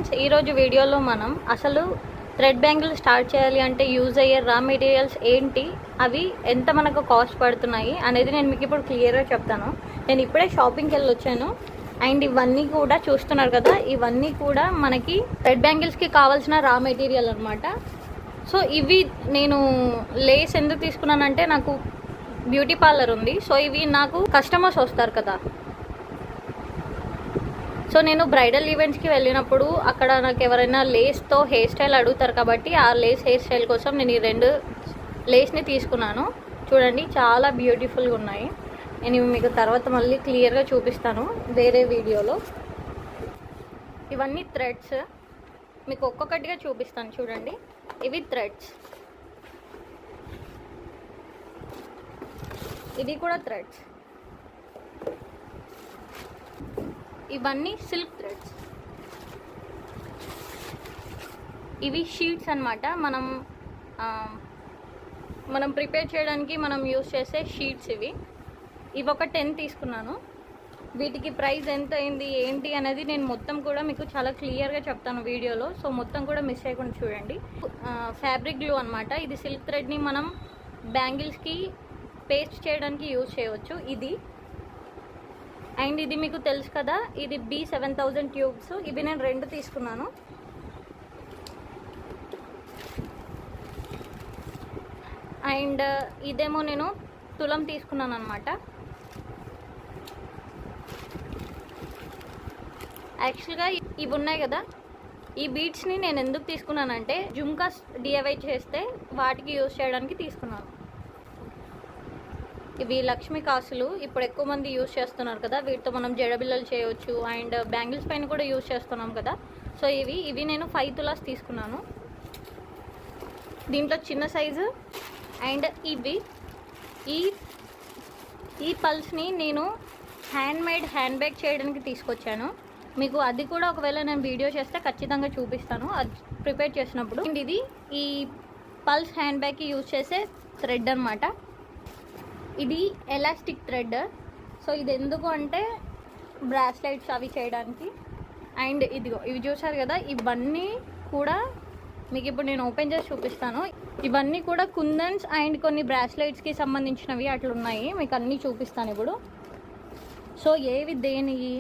Friends, ఈరోజు వీడియోలో మనం అసలు థ్రెడ్ బ్యాంగిల్ స్టార్ట్ చేయాలి అంటే యూజ్ అయ్యే రా మెటీరియల్స్ ఏంటి, అవి ఎంత మనకు కాస్ట్ పడుతున్నాయి అనేది నేను మీకు ఇప్పుడు క్లియర్గా చెప్తాను. నేను ఇప్పుడే షాపింగ్కి వెళ్ళి వచ్చాను. అండ్ ఇవన్నీ కూడా చూస్తున్నారు కదా, ఇవన్నీ కూడా మనకి థ్రెడ్ బ్యాంగిల్స్కి కావాల్సిన రా మెటీరియల్ అనమాట. సో ఇవి నేను లేస్ ఎందుకు తీసుకున్నానంటే, నాకు బ్యూటీ పార్లర్ ఉంది. సో ఇవి నాకు కస్టమర్స్ వస్తారు కదా, సో నేను బ్రైడల్ ఈవెంట్స్కి వెళ్ళినప్పుడు అక్కడ నాకు ఎవరైనా లేస్తో హెయిర్ స్టైల్ అడుగుతారు కాబట్టి ఆ లేస్ హెయిర్ స్టైల్ కోసం నేను ఈ 2 లేస్ని తీసుకున్నాను. చూడండి, చాలా బ్యూటిఫుల్గా ఉన్నాయి. నేను మీకు తర్వాత మళ్ళీ క్లియర్గా చూపిస్తాను వేరే వీడియోలో. ఇవన్నీ థ్రెడ్స్, మీకు ఒక్కొక్కటిగా చూపిస్తాను. చూడండి, ఇవి థ్రెడ్స్, ఇది కూడా థ్రెడ్స్, ఇవన్నీ సిల్క్ థ్రెడ్స్, ఇవి షీట్స్ అన్నమాట. మనం ప్రిపేర్ చేయడానికి మనం యూస్ చేసే షీట్స్ ఇవి ఒక 10 తీసుకున్నాను. వీటికి ప్రైస్ ఎంత అయింది ఏంటి అనేది నేను మొత్తం కూడా మీకు చాలా క్లియర్గా చెప్తాను వీడియోలో. సో మొత్తం కూడా మిస్ చేయకుండా చూడండి. ఫ్యాబ్రిక్ గ్లూ అనమాట. ఇది సిల్క్ థ్రెడ్ని మనం బ్యాంగిల్స్కి పేస్ట్ చేయడానికి యూజ్ చేయవచ్చు. ఇది అండ్ ఇది మీకు తెలుసు కదా, ఇది B7000 ట్యూబ్స్. ఇవి నేను 2 తీసుకున్నాను. అండ్ ఇదేమో నేను తులం తీసుకున్నాను అనమాట. యాక్చువల్గా ఇవి ఉన్నాయి కదా, ఈ బీడ్స్ని నేను ఎందుకు తీసుకున్నానంటే జుమ్కాస్ డిఐవై చేస్తే వాటికి యూజ్ చేయడానికి తీసుకున్నాను. ఇవి లక్ష్మీ కాసులు, ఇప్పుడు ఎక్కువ మంది యూజ్ చేస్తున్నారు కదా, వీటితో మనం జడబిల్లలు చేయవచ్చు. అండ్ బ్యాంగిల్స్ పైన కూడా యూజ్ చేస్తున్నాం కదా. సో ఇవి నేను 5 తులాస్ తీసుకున్నాను. దీంట్లో చిన్న సైజు. అండ్ ఈ పల్స్ని నేను హ్యాండ్ బ్యాగ్ చేయడానికి తీసుకొచ్చాను. మీకు అది కూడా ఒకవేళ నేను వీడియో చేస్తే ఖచ్చితంగా చూపిస్తాను అది ప్రిపేర్ చేసినప్పుడు. అండ్ ఇది ఈ పల్స్ హ్యాండ్ బ్యాగ్కి యూజ్ చేసే థ్రెడ్ అనమాట. ఇది ఎలాస్టిక్ థ్రెడ్. సో ఇది ఎందుకు అంటే బ్రాస్లెట్స్ అవి చేయడానికి. అండ్ ఇవి చూసారు కదా, ఇవన్నీ కూడా మీకు ఇప్పుడు నేను ఓపెన్ చేసి చూపిస్తాను. ఇవన్నీ కూడా కుందన్స్ అండ్ కొన్ని బ్రాస్లెట్స్కి సంబంధించినవి అట్లున్నాయి. మీకు అన్నీ చూపిస్తాను ఇప్పుడు. సో ఏవి దేనివి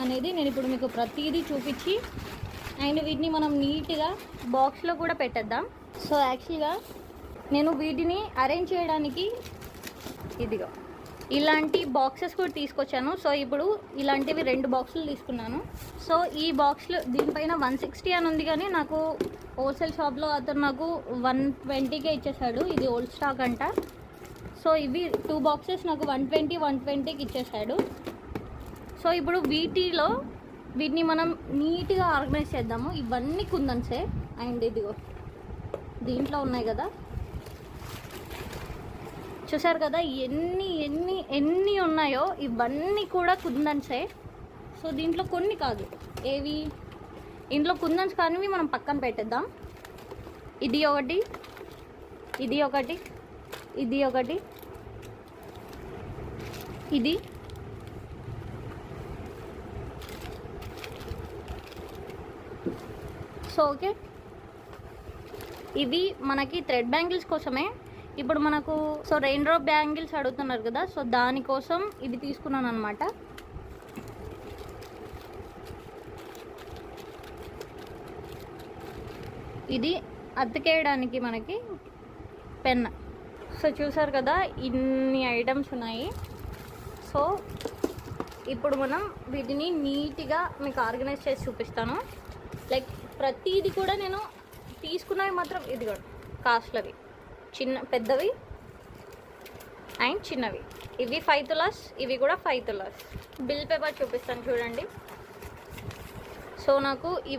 అనేది నేను ఇప్పుడు మీకు ప్రతిదీ చూపించి, అండ్ వీటిని మనం నీట్గా బాక్స్లో కూడా పెట్టేద్దాం. సో యాక్చువల్గా నేను వీటిని అరేంజ్ చేయడానికి ఇలాంటి బాక్సెస్ కూడా తీసుకొచ్చాను. సో ఇప్పుడు ఇలాంటివి 2 బాక్సులు తీసుకున్నాను. సో ఈ బాక్స్లు దీనిపైన 160 అని ఉంది, కానీ నాకు హోల్సేల్ షాప్లో అతను నాకు 120కే ఇచ్చేసాడు. ఇది ఓల్డ్ స్టాక్ అంట. సో ఇవి 2 బాక్సెస్ నాకు 120కి ఇచ్చేసాడు. సో ఇప్పుడు వీటిని మనం నీట్గా ఆర్గనైజ్ చేద్దాము. ఇవన్నీ కుందన్సే. అండ్ దీంట్లో ఉన్నాయి కదా, చూసారు కదా ఎన్ని ఉన్నాయో, ఇవన్నీ కూడా కుందన్సే. సో దీంట్లో కొన్ని కాదు, ఇంట్లో కుందన్స్ కానివి మనం పక్కన పెట్టేద్దాం. ఇది ఒకటి, ఇది ఒకటి, ఇది ఒకటి, ఇది, సో ఓకే. ఇవి మనకి థ్రెడ్ బ్యాంగిల్స్ కోసమే. ఇప్పుడు మనకు రెయిన్ డ్రాప్ బ్యాంగిల్స్ అడుగుతున్నారు కదా, సో దానికోసం ఇది తీసుకున్నాను అనమాట. ఇది అతికేయడానికి మనకి పెన్. సో చూసారు కదా, ఇన్ని ఐటమ్స్ ఉన్నాయి. సో ఇప్పుడు మనం వీటిని నీట్గా మీకు ఆర్గనైజ్ చేసి చూపిస్తాను. లైక్ ప్రతిదీ కూడా నేను తీసుకున్నవి మాత్రం కూడా కాస్ట్లవి, పెద్దవి అండ్ చిన్నవి. ఇవి 5 తులాస్, ఇవి కూడా 5 తులాస్. బిల్ పేపర్ చూపిస్తాను చూడండి. సో నాకు ఈ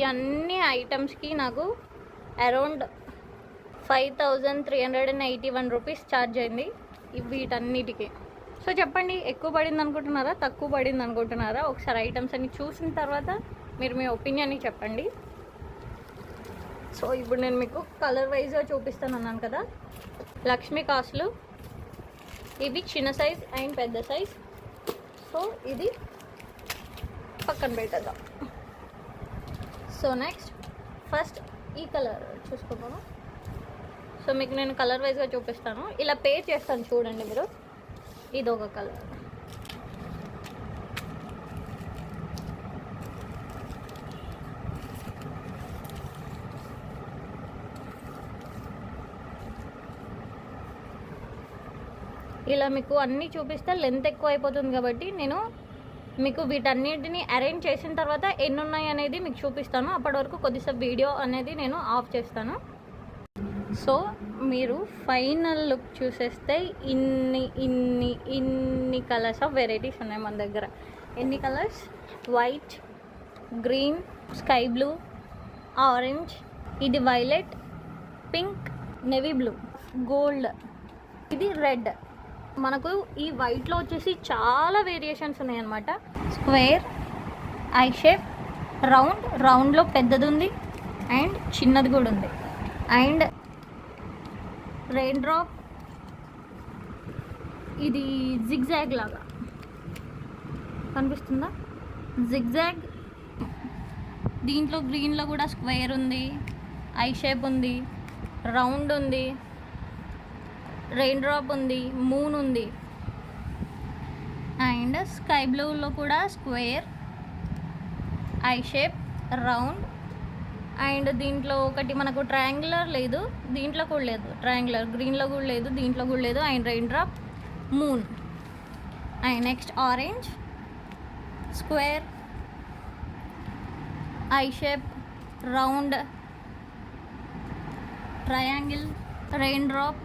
అన్ని ఐటమ్స్కి నాకు అరౌండ్ 5381 రూపీస్ ఛార్జ్ అయింది వీటన్నిటికీ. సో చెప్పండి, ఎక్కువ పడింది అనుకుంటున్నారా, తక్కువ పడింది అనుకుంటున్నారా? ఒకసారి ఐటమ్స్ అన్ని చూసిన తర్వాత మీరు మీ ఒపీనియన్ని చెప్పండి. సో ఇప్పుడు నేను మీకు కలర్ వైజ్గా చూపిస్తాను అన్నాను కదా. లక్ష్మీ కాసులు, ఇవి చిన్న సైజ్ అండ్ పెద్ద సైజ్. సో ఇది పక్కన పెట్టేద్దాం. సో నెక్స్ట్ ఫస్ట్ ఈ కలర్ చూసుకుందాము. సో మీకు నేను కలర్ వైజ్గా చూపిస్తాను, ఇలా పే చేస్తాను చూడండి మీరు. ఇది ఒక కలర్, ఇలా మీకు అన్నీ చూపిస్తే లెంత్ ఎక్కువ అయిపోతుంది కాబట్టి నేను మీకు వీటన్నిటిని అరేంజ్ చేసిన తర్వాత ఎన్ని ఉన్నాయి అనేది మీకు చూపిస్తాను. అప్పటి వరకు కొద్దిసేపు వీడియో అనేది నేను ఆఫ్ చేస్తాను. సో మీరు ఫైనల్ లుక్ చూసేస్తే ఇన్ని కలర్స్ ఆఫ్ వెరైటీస్ ఉన్నాయి మన దగ్గర. ఎన్ని colours? White, green, sky blue, orange, ఇది violet, pink, navy blue, gold, ఇది రెడ్. మనకు ఈ వైట్లో వచ్చేసి చాలా వేరియేషన్స్ ఉన్నాయన్నమాట. స్క్వేర్, ఐ షేప్, రౌండ్లో పెద్దది ఉంది అండ్ చిన్నది కూడా ఉంది. అండ్ రెయిన్ డ్రాప్, ఇది జిగ్జాగ్ లాగా కనిపిస్తుందా? జిగ్జాగ్. దీంట్లో గ్రీన్లో కూడా స్క్వేర్ ఉంది, ఐ షేప్ ఉంది, రౌండ్ ఉంది, రెయిన్ డ్రాప్ ఉంది, మూన్ ఉంది. అండ్ స్కై బ్లూలో కూడా square, eye shape, round. And దీంట్లో ఒకటి మనకు ట్రయాంగులర్ లేదు, దీంట్లో కూడా లేదు ట్రయాంగులర్, గ్రీన్లో కూడా లేదు, దీంట్లో కూడా లేదు. And rain drop, moon. And next orange, square, eye shape, round, triangle, rain drop,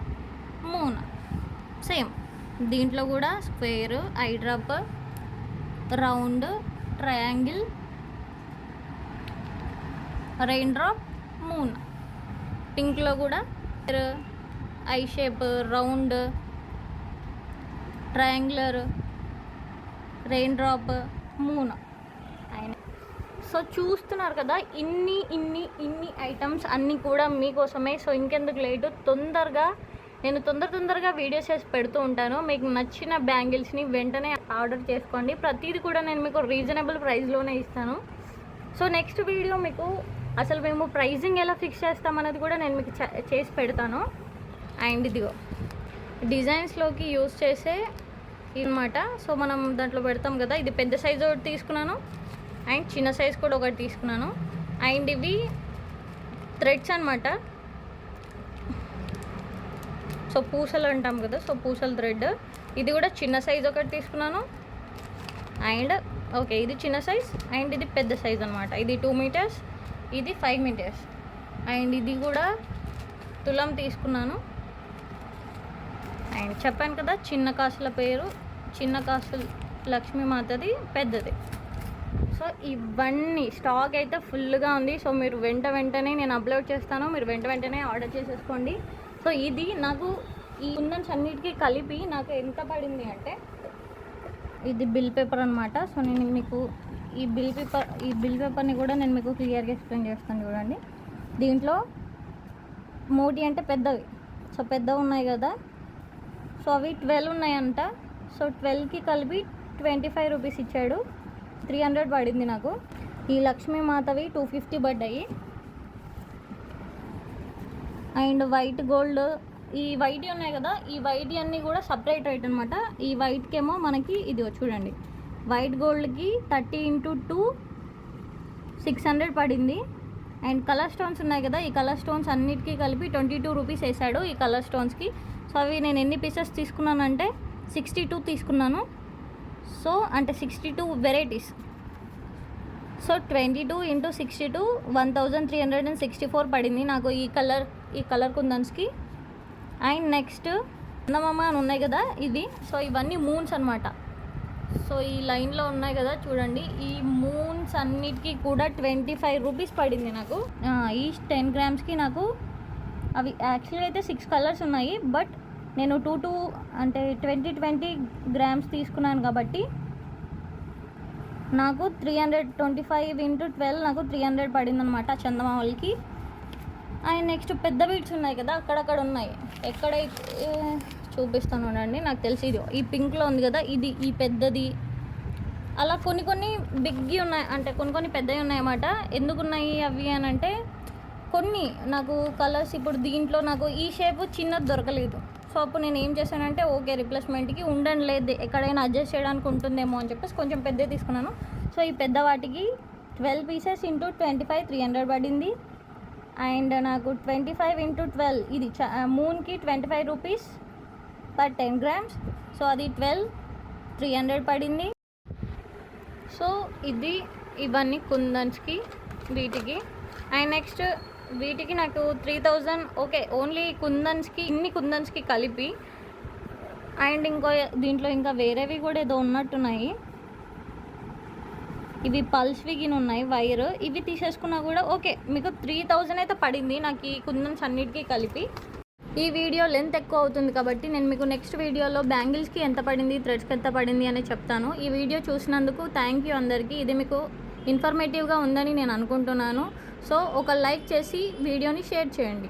moon. Same దీంట్లో కూడా square, eye drop, round, triangle, rain drop, moon. పింక్లో కూడా eye shape, round, triangular, rain drop, moon. So చూస్తున్నారు కదా, ఇన్ని items అన్నీ కూడా మీకోసమే. సో ఇంకెందుకు లేటు, నేను తొందరగా వీడియోస్ చేసి పెడుతూ ఉంటాను. మీకు నచ్చిన బ్యాంగిల్స్ని వెంటనే ఆర్డర్ చేసుకోండి. ప్రతిదీ కూడా నేను మీకు రీజనబుల్ ప్రైస్లోనే ఇస్తాను. సో నెక్స్ట్ వీడియో మీకు అసలు మేము ప్రైజింగ్ ఎలా ఫిక్స్ చేస్తామన్నది కూడా నేను మీకు చేసి పెడతాను. అండ్ ఇదిగో డిజైన్స్లోకి యూస్ చేసే ఇదన్నమాట. సో మనం దాంట్లో పెడతాం కదా, ఇది పెద్ద సైజు ఒకటి తీసుకున్నాను అండ్ చిన్న సైజ్ కూడా ఒకటి తీసుకున్నాను. అండ్ ఇవి థ్రెడ్స్ అనమాట. సో పూసలు అంటాం కదా, సో పూసల థ్రెడ్. ఇది కూడా చిన్న సైజ్ ఒకటి తీసుకున్నాను. అండ్ ఓకే, ఇది చిన్న సైజ్ అండ్ ఇది పెద్ద సైజ్ అనమాట. ఇది 2 మీటర్స్, ఇది 5 మీటర్స్. అండ్ ఇది కూడా తులం తీసుకున్నాను. అండ్ చెప్పాను కదా చిన్న కాసుల పేరు, చిన్న కాసులు లక్ష్మీమాతది, పెద్దది. సో ఇవన్నీ స్టాక్ అయితే ఫుల్గా ఉంది. సో మీరు వెంటనే నేను అప్లోడ్ చేస్తాను, మీరు వెంటనే ఆర్డర్ చేసేసుకోండి. సో ఇది నాకు ఈ కుందన్స్ అన్నిటికీ కలిపి నాకు ఎంత పడింది అంటే, ఇది బిల్ పేపర్ అనమాట. సో నేను మీకు ఈ బిల్ పేపర్ని కూడా నేను మీకు క్లియర్గా ఎక్స్ప్లెయిన్ చేస్తాను చూడండి. దీంట్లో మోటి అంటే పెద్దవి, సో పెద్దవి ఉన్నాయి కదా, సో అవి 12 ఉన్నాయంట. సో 12కి కలిపి 25 రూపీస్ ఇచ్చాడు, 300 పడింది నాకు. ఈ లక్ష్మీమాతవి 250 పడ్డాయి. అండ్ వైట్ గోల్డ్, ఈ వైట్ ఉన్నాయి కదా, ఈ వైట్ అన్నీ కూడా సపరేట్ రేట్ అనమాట. ఈ వైట్కి ఏమో మనకి ఇది చూడండి, వైట్ గోల్డ్కి 30 × 2 600 పడింది. అండ్ కలర్ స్టోన్స్ ఉన్నాయి కదా, ఈ కలర్ స్టోన్స్ అన్నిటికీ కలిపి 22 రూపీస్ వేసాడు ఈ కలర్ స్టోన్స్కి. సో అవి నేను ఎన్ని పీసెస్ తీసుకున్నానంటే 62 తీసుకున్నాను. సో అంటే 62 వెరైటీస్. సో 22 × 62 1364 పడింది నాకు ఈ కలర్ కుందన్స్కి. అండ్ నెక్స్ట్ చందమామ అని ఉన్నాయి కదా ఇవి. సో ఇవన్నీ మూన్స్ అనమాట. సో ఈ లైన్లో ఉన్నాయి కదా చూడండి, ఈ మూన్స్ అన్నిటికీ కూడా 25 రూపీస్ పడింది నాకు. ఈ 10 గ్రామ్స్కి నాకు అవి యాక్చువల్గా అయితే 6 కలర్స్ ఉన్నాయి, బట్ నేను 2 అంటే 20 గ్రామ్స్ తీసుకున్నాను కాబట్టి నాకు 325 × 12 నాకు 300 పడింది అనమాట చందమామలకి. అండ్ నెక్స్ట్ పెద్ద బీడ్స్ ఉన్నాయి కదా, అక్కడక్కడ ఉన్నాయి. ఎక్కడైతే చూపిస్తాను అండి, నాకు తెలిసి ఇది ఈ పింక్లో ఉంది కదా, ఇది ఈ పెద్దది. అలా కొన్ని కొన్ని బిగ్గి ఉన్నాయి, అంటే కొన్ని కొన్ని పెద్దవి ఉన్నాయన్నమాట. ఎందుకు ఉన్నాయి అవి అని అంటే, కొన్ని నాకు కలర్స్ ఇప్పుడు దీంట్లో నాకు ఈ షేప్ చిన్నది దొరకలేదు. సో అప్పుడు నేను ఏం చేశానంటే ఓకే రిప్లేస్మెంట్కి ఉండండి లేదు ఎక్కడైనా అడ్జస్ట్ చేయడానికి ఉంటుందేమో అని చెప్పేసి కొంచెం పెద్దది తీసుకున్నాను. సో ఈ పెద్ద వాటికి 12 పీసెస్ ఇంటూ 25 300 పడింది. అండ్ నాకు 25 ఇంటూ 12 ఇది మూన్కి 25 రూపీస్ పర్ 10 grams. సో అది 12 300 పడింది. సో ఇది ఇవన్నీ కుందన్స్కి వీటికి. అండ్ నెక్స్ట్ వీటికి నాకు 3000 ఓకే ఓన్లీ కుందన్స్కి, ఇన్ని కుందన్స్కి కలిపి. అండ్ ఇంకో దీంట్లో ఇంకా వేరేవి కూడా ఏదో ఉన్నట్టున్నాయి. ఇవి పల్స్విగిన్ ఉన్నాయి వైర్, ఇవి తీసేసుకున్నా కూడా ఓకే మీకు 3000 అయితే పడింది నాకు ఈ కుందన్స్ అన్నిటికీ కలిపి. ఈ వీడియో లెంత్ ఎక్కువ అవుతుంది కాబట్టి నేను మీకు నెక్స్ట్ వీడియోలో బ్యాంగిల్స్కి ఎంత పడింది, థ్రెడ్స్కి ఎంత పడింది అని చెప్తాను. ఈ వీడియో చూసినందుకు థ్యాంక్ యూ అందరికీ. ఇది మీకు ఇన్ఫర్మేటివ్గా ఉందని నేను అనుకుంటున్నాను. సో ఒక లైక్ చేసి వీడియోని షేర్ చేయండి.